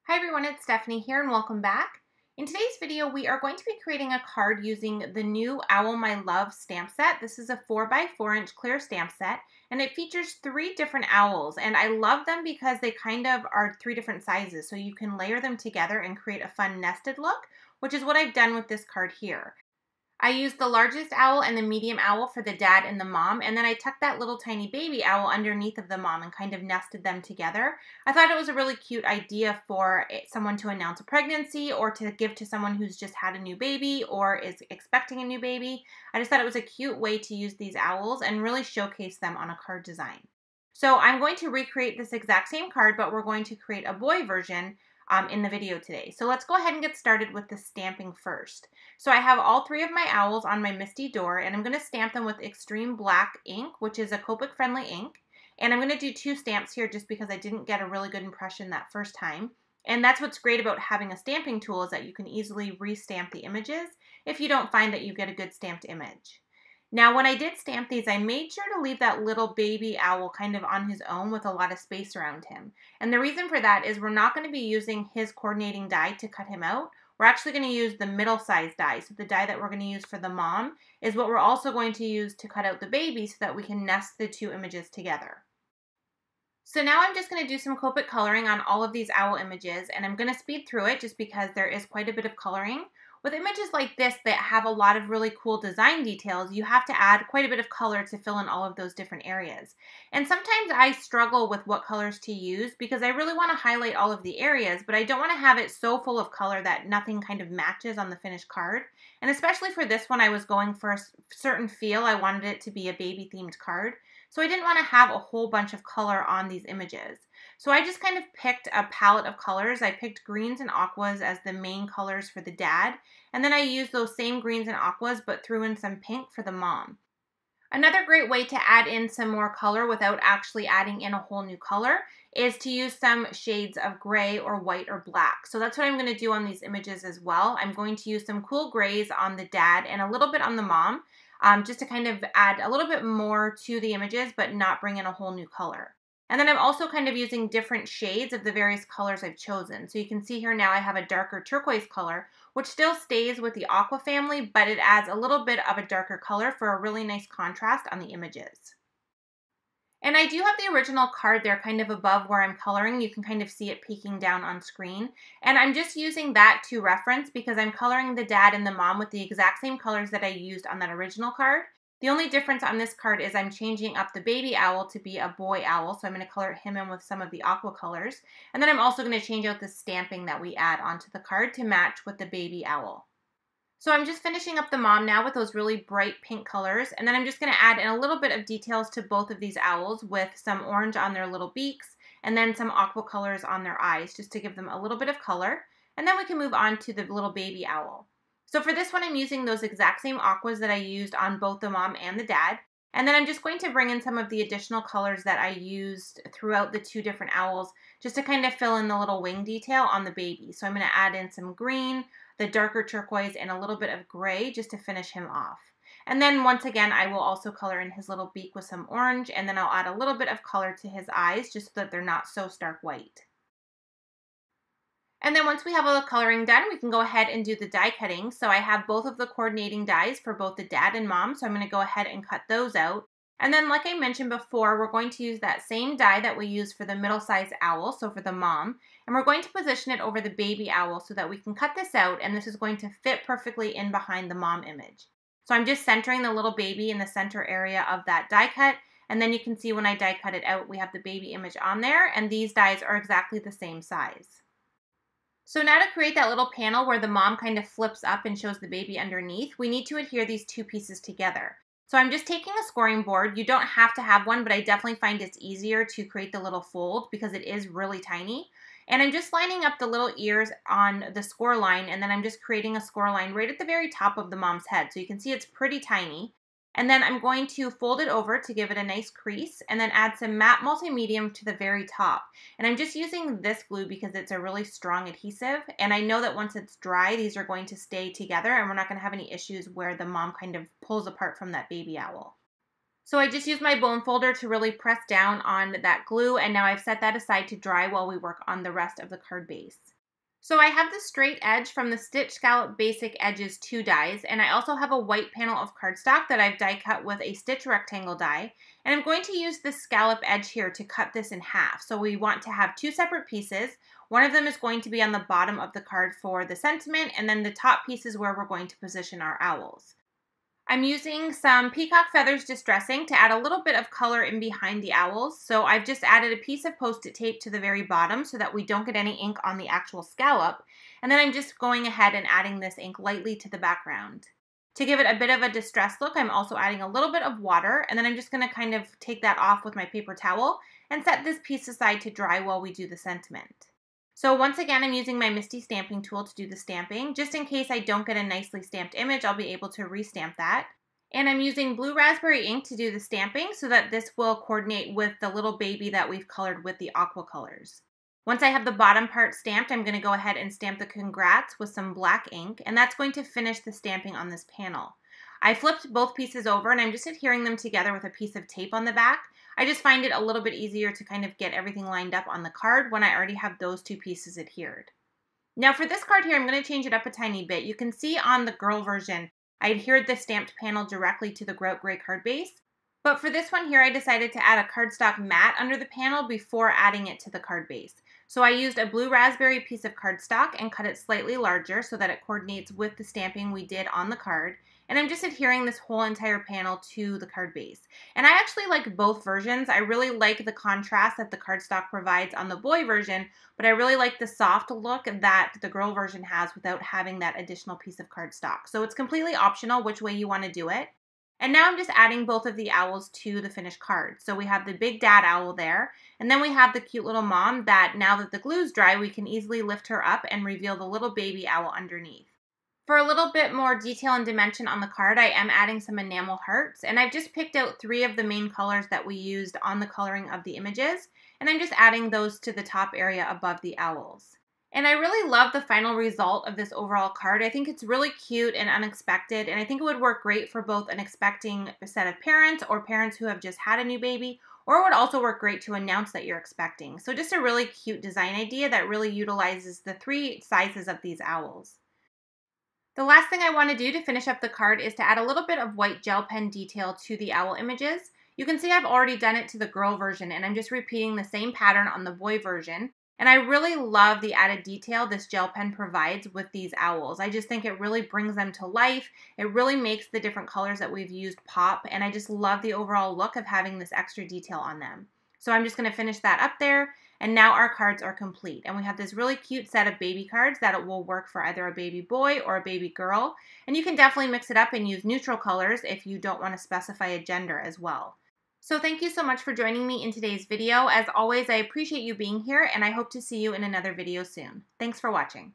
Hi everyone, it's Stephanie here and welcome back. In today's video, we are going to be creating a card using the new Owl My Love stamp set. This is a 4x4-inch clear stamp set and it features 3 different owls, and I love them because they kind of are 3 different sizes, so you can layer them together and create a fun nested look, which is what I've done with this card here. I used the largest owl and the medium owl for the dad and the mom, and then I tucked that little tiny baby owl underneath of the mom and kind of nested them together. I thought it was a really cute idea for someone to announce a pregnancy or to give to someone who's just had a new baby or is expecting a new baby. I just thought it was a cute way to use these owls and really showcase them on a card design. So I'm going to recreate this exact same card, but we're going to create a boy version in the video today. So let's go ahead and get started with the stamping first. So I have all 3 of my owls on my Misty door, and I'm going to stamp them with Extreme Black ink, which is a Copic friendly ink. And I'm going to do 2 stamps here just because I didn't get a really good impression that first time. And that's what's great about having a stamping tool, is that you can easily restamp the images if you don't find that you get a good stamped image. Now, when I did stamp these, I made sure to leave that little baby owl kind of on his own with a lot of space around him. And the reason for that is we're not going to be using his coordinating die to cut him out. We're actually going to use the middle-sized die. So the die that we're going to use for the mom is what we're also going to use to cut out the baby so that we can nest the 2 images together. So now I'm just going to do some Copic coloring on all of these owl images, and I'm going to speed through it just because there is quite a bit of coloring. With images like this that have a lot of really cool design details, you have to add quite a bit of color to fill in all of those different areas. And sometimes I struggle with what colors to use because I really want to highlight all of the areas, but I don't want to have it so full of color that nothing kind of matches on the finished card. And especially for this one, I was going for a certain feel. I wanted it to be a baby themed card. So I didn't want to have a whole bunch of color on these images. So I just kind of picked a palette of colors. I picked greens and aquas as the main colors for the dad. And then I used those same greens and aquas but threw in some pink for the mom. Another great way to add in some more color without actually adding in a whole new color is to use some shades of gray or white or black. So that's what I'm going to do on these images as well. I'm going to use some cool grays on the dad and a little bit on the mom, just to kind of add a little bit more to the images but not bring in a whole new color. And then I'm also kind of using different shades of the various colors I've chosen. So you can see here now I have a darker turquoise color, which still stays with the aqua family, but it adds a little bit of a darker color for a really nice contrast on the images. And I do have the original card there kind of above where I'm coloring. You can kind of see it peeking down on screen. And I'm just using that to reference because I'm coloring the dad and the mom with the exact same colors that I used on that original card. The only difference on this card is I'm changing up the baby owl to be a boy owl, so I'm going to color him in with some of the aqua colors. And then I'm also going to change out the stamping that we add onto the card to match with the baby owl. So I'm just finishing up the mom now with those really bright pink colors, and then I'm just going to add in a little bit of details to both of these owls with some orange on their little beaks and then some aqua colors on their eyes just to give them a little bit of color. And then we can move on to the little baby owl. So for this one, I'm using those exact same aquas that I used on both the mom and the dad. And then I'm just going to bring in some of the additional colors that I used throughout the 2 different owls just to kind of fill in the little wing detail on the baby. So I'm going to add in some green, the darker turquoise, and a little bit of gray just to finish him off. And then once again, I will also color in his little beak with some orange, and then I'll add a little bit of color to his eyes just so that they're not so stark white. And then once we have all the coloring done, we can go ahead and do the die cutting. So I have both of the coordinating dies for both the dad and mom, so I'm going to go ahead and cut those out. And then like I mentioned before, we're going to use that same die that we used for the middle-sized owl, so for the mom, and we're going to position it over the baby owl so that we can cut this out, and this is going to fit perfectly in behind the mom image. So I'm just centering the little baby in the center area of that die cut, and then you can see when I die cut it out, we have the baby image on there, and these dies are exactly the same size. So now to create that little panel where the mom kind of flips up and shows the baby underneath, we need to adhere these 2 pieces together. So I'm just taking a scoring board. You don't have to have one, but I definitely find it's easier to create the little fold because it is really tiny. And I'm just lining up the little ears on the score line, and then I'm just creating a score line right at the very top of the mom's head. So you can see it's pretty tiny. And then I'm going to fold it over to give it a nice crease and then add some matte multi-medium to the very top. And I'm just using this glue because it's a really strong adhesive. And I know that once it's dry, these are going to stay together and we're not going to have any issues where the mom kind of pulls apart from that baby owl. So I just used my bone folder to really press down on that glue, and now I've set that aside to dry while we work on the rest of the card base. So I have the straight edge from the Stitch Scallop Basic Edges 2 dies, and I also have a white panel of cardstock that I've die cut with a stitch rectangle die, and I'm going to use the scallop edge here to cut this in half. So we want to have two separate pieces. One of them is going to be on the bottom of the card for the sentiment, and then the top piece is where we're going to position our owls. I'm using some peacock feathers distressing to add a little bit of color in behind the owls. So I've just added a piece of Post-it tape to the very bottom so that we don't get any ink on the actual scallop. And then I'm just going ahead and adding this ink lightly to the background. To give it a bit of a distressed look, I'm also adding a little bit of water, and then I'm just going to kind of take that off with my paper towel and set this piece aside to dry while we do the sentiment. So once again, I'm using my MISTI stamping tool to do the stamping. Just in case I don't get a nicely stamped image, I'll be able to restamp that. And I'm using blue raspberry ink to do the stamping so that this will coordinate with the little baby that we've colored with the aqua colors. Once I have the bottom part stamped, I'm going to go ahead and stamp the congrats with some black ink, and that's going to finish the stamping on this panel. I flipped both pieces over and I'm just adhering them together with a piece of tape on the back. I just find it a little bit easier to kind of get everything lined up on the card when I already have those two pieces adhered. Now for this card here, I'm going to change it up a tiny bit. You can see on the girl version, I adhered the stamped panel directly to the grout gray card base. But for this one here, I decided to add a cardstock mat under the panel before adding it to the card base. So I used a blue raspberry piece of cardstock and cut it slightly larger so that it coordinates with the stamping we did on the card. And I'm just adhering this whole entire panel to the card base. And I actually like both versions. I really like the contrast that the cardstock provides on the boy version, but I really like the soft look that the girl version has without having that additional piece of cardstock. So it's completely optional which way you want to do it. And now I'm just adding both of the owls to the finished card. So we have the big dad owl there, and then we have the cute little mom that now that the glue's dry, we can easily lift her up and reveal the little baby owl underneath. For a little bit more detail and dimension on the card, I am adding some enamel hearts, and I've just picked out 3 of the main colors that we used on the coloring of the images, and I'm just adding those to the top area above the owls. And I really love the final result of this overall card. I think it's really cute and unexpected, and I think it would work great for both an expecting set of parents or parents who have just had a new baby, or it would also work great to announce that you're expecting. So just a really cute design idea that really utilizes the 3 sizes of these owls. The last thing I want to do to finish up the card is to add a little bit of white gel pen detail to the owl images. You can see I've already done it to the girl version, and I'm just repeating the same pattern on the boy version. And I really love the added detail this gel pen provides with these owls. I just think it really brings them to life. It really makes the different colors that we've used pop, and I just love the overall look of having this extra detail on them. So I'm just going to finish that up there, and now our cards are complete. And we have this really cute set of baby cards that will work for either a baby boy or a baby girl. And you can definitely mix it up and use neutral colors if you don't want to specify a gender as well. So thank you so much for joining me in today's video. As always, I appreciate you being here, and I hope to see you in another video soon. Thanks for watching.